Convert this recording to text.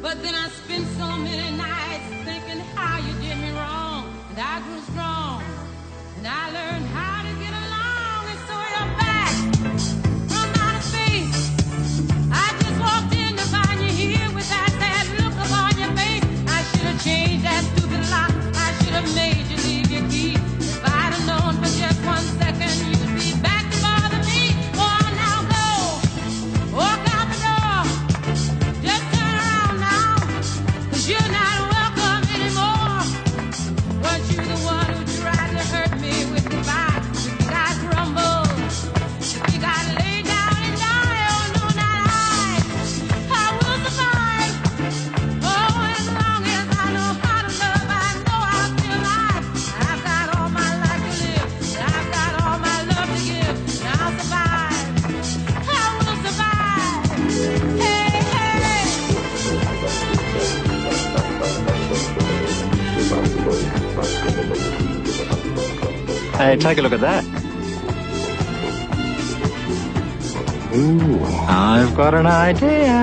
But then I spent so many nights thinking how you did me wrong. And I grew strong, and I learned how to get along. And so you're back from outer space. I just walked in to find you here with that sad look upon your face. I should have changed that stupid lock. I should have made you leave your key. If I'd have known for just 1 second you'd be back to bother me. Oh, now go, walk out the door. Just turn around now, 'cause you're not welcome anymore. Weren't you the one who tried to hurt me with goodbye? If you got crumble, if you got lay down and die, oh no, not I will survive. Oh, as long as I know how to love, I know I'll be alive. I've got all my life to live, and I've got all my love to give, and I'll survive. I will survive. Hey, hey. Hey, take a look at that. Ooh, I've got an idea.